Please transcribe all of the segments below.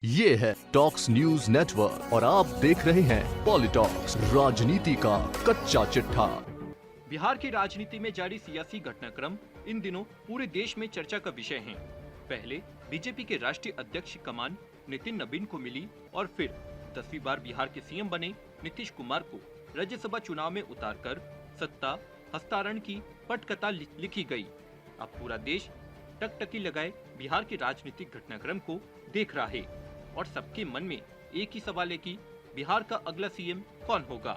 ये है talks news network और आप देख रहे हैं पॉलिटॉक्स, राजनीति का कच्चा चिट्ठा। बिहार की राजनीति में जारी सियासी घटनाक्रम इन दिनों पूरे देश में चर्चा का विषय हैं। पहले बीजेपी के राष्ट्रीय अध्यक्ष की कमान नितिन नबीन को मिली और फिर 10वीं बार बिहार के सीएम बने नीतीश कुमार को राज्यसभा चुनाव में उतारकर सत्ता हस्तांतरण की पटकथा लिखी गई। अब पूरा देश टकटकी लगाए बिहार के राजनीतिक घटनाक्रम को देख रहा है और सबके मन में एक ही सवाल है कि बिहार का अगला सीएम कौन होगा।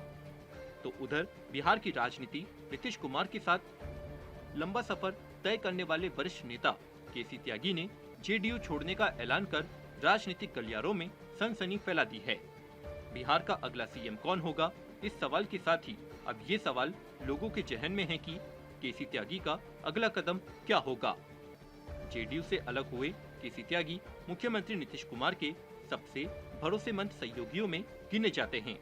तो उधर बिहार की राजनीति नीतीश कुमार के साथ लंबा सफर तय करने वाले वरिष्ठ नेता केसी त्यागी ने जेडीयू छोड़ने का ऐलान कर राजनीतिक गलियारों में सनसनी फैला दी है। बिहार का अगला सीएम कौन होगा, इस सवाल के साथ ही अब ये सवाल लोगों के जहन में है कि केसी त्यागी का अगला कदम क्या होगा। जेडीयू से अलग हुए केसी त्यागी मुख्यमंत्री नीतीश कुमार के सबसे भरोसेमंद सहयोगियों में गिने जाते हैं।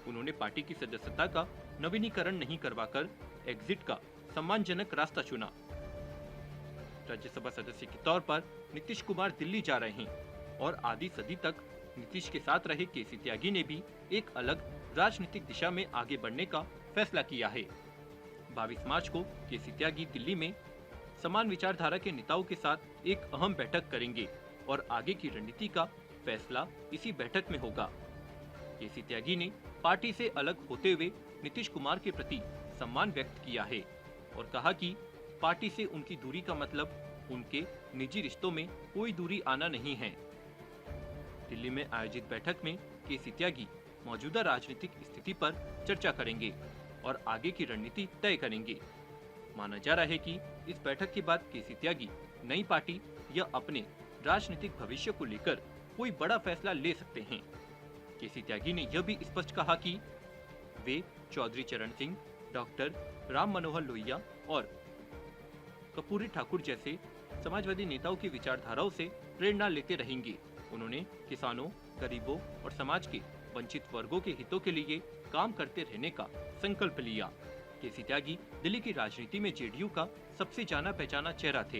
उन्होंने पार्टी की सदस्यता का नवीनीकरण नहीं करवाकर एग्जिट का सम्मानजनक रास्ता चुना। राज्यसभा सदस्य के तौर पर नीतीश कुमार दिल्ली जा रहे हैं और आधी सदी तक नीतीश के साथ रहे केसी त्यागी ने भी एक अलग राजनीतिक दिशा में आगे बढ़ने का फैसला किया है। 22 मार्च को केसी त्यागी दिल्ली में समान विचारधारा के नेताओं के साथ एक अहम बैठक करेंगे और आगे की रणनीति का फैसला इसी बैठक में होगा। केसी त्यागी ने पार्टी से अलग होते हुए नीतीश कुमार के प्रति सम्मान व्यक्त किया है और कहा कि पार्टी से उनकी दूरी का मतलब उनके निजी रिश्तों में कोई दूरी आना नहीं है। दिल्ली में आयोजित बैठक में केसी त्यागी मौजूदा राजनीतिक स्थिति पर चर्चा करेंगे और आगे की रणनीति तय करेंगे। माना जा रहा है कि इस बैठक के बाद केसी त्यागी नई पार्टी या अपने राजनीतिक भविष्य को लेकर कोई बड़ा फैसला ले सकते हैं। केसी त्यागी ने यह भी स्पष्ट कहा कि वे चौधरी चरण सिंह, डॉक्टर राम मनोहर लोहिया और कर्पूरी ठाकुर जैसे समाजवादी नेताओं की विचारधाराओं से प्रेरणा लेते रहेंगे। उन्होंने किसानों, गरीबों और समाज के वंचित वर्गों के हितों के लिए काम करते रहने का संकल्प लिया। केसी त्यागी दिल्ली की राजनीति में जेडीयू का सबसे जाना पहचाना चेहरा थे।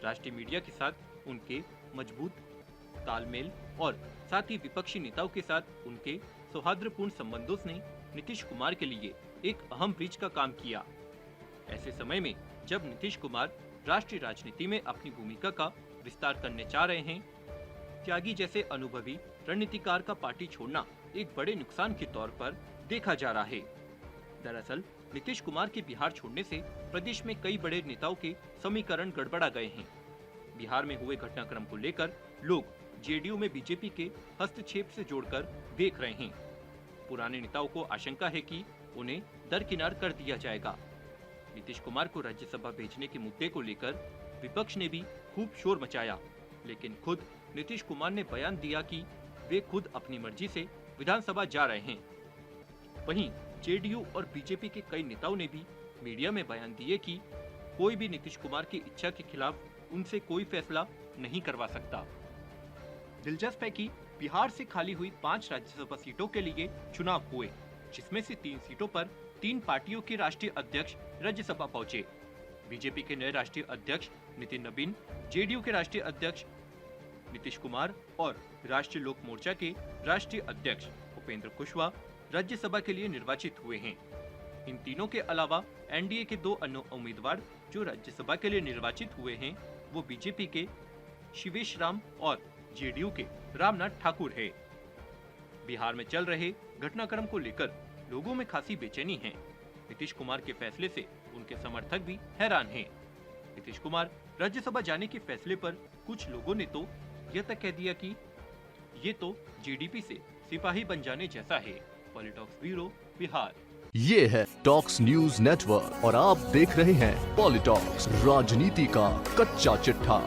राष्ट्रीय मीडिया के साथ उनके मजबूत तालमेल और साथ ही विपक्षी नेताओं के साथ उनके सौहार्दपूर्ण संबंधों ने नीतीश कुमार के लिए एक अहम ब्रिज का काम किया। ऐसे समय में जब नीतीश कुमार राष्ट्रीय राजनीति में अपनी भूमिका का विस्तार करने चाह रहे हैं, त्यागी जैसे अनुभवी रणनीतिकार का पार्टी छोड़ना एक बड़े नुकसान के तौर पर देखा जा रहा है। दरअसल नीतीश कुमार के बिहार छोड़ने से प्रदेश में कई बड़े नेताओं के समीकरण गड़बड़ा गए हैं। बिहार में हुए घटनाक्रम को लेकर लोग जेडीयू में बीजेपी के हस्तक्षेप से जोड़कर देख रहे हैं। पुराने नेताओं को आशंका है कि उन्हें दरकिनार कर दिया जाएगा। नीतीश कुमार को राज्यसभा भेजने के मुद्दे को लेकर विपक्ष ने भी खूब शोर मचाया, लेकिन खुद नीतीश कुमार ने बयान दिया कि वे खुद अपनी मर्जी से विधानसभा जा रहे हैं। वहीं जेडीयू और बीजेपी के कई नेताओं ने भी मीडिया में बयान दिए कि कोई भी नीतीश कुमार की इच्छा के खिलाफ उनसे कोई फैसला नहीं करवा सकता। दिलचस्प है कि बिहार से खाली हुई 5 राज्यसभा सीटों के लिए चुनाव हुए, जिसमें से 3 सीटों पर 3 पार्टियों के राष्ट्रीय अध्यक्ष राज्यसभा पहुंचे। बीजेपी के नए राष्ट्रीय अध्यक्ष नितिन नबीन, जेडीयू के राष्ट्रीय अध्यक्ष नीतीश कुमार और राष्ट्रीय लोक मोर्चा के राष्ट्रीय अध्यक्ष उपेंद्र कुशवाहा राज्यसभा के लिए निर्वाचित हुए हैं। इन तीनों के अलावा एनडीए के 2 अन्य उम्मीदवार जो राज्यसभा के लिए निर्वाचित हुए हैं, वो बीजेपी के शिवेश राम और जेडीयू के रामनाथ ठाकुर है। बिहार में चल रहे घटनाक्रम को लेकर लोगों में खासी बेचैनी है। नीतीश कुमार के फैसले से उनके समर्थक भी हैरान हैं। नीतीश कुमार राज्यसभा जाने के फैसले पर कुछ लोगों ने तो यह तक कह दिया कि ये तो जीडीपी से सिपाही बन जाने जैसा है। पॉलिटॉक्स ब्यूरो, बिहार। ये है टॉक्स न्यूज नेटवर्क और आप देख रहे हैं पॉलिटॉक्स, राजनीति का कच्चा चिट्ठा।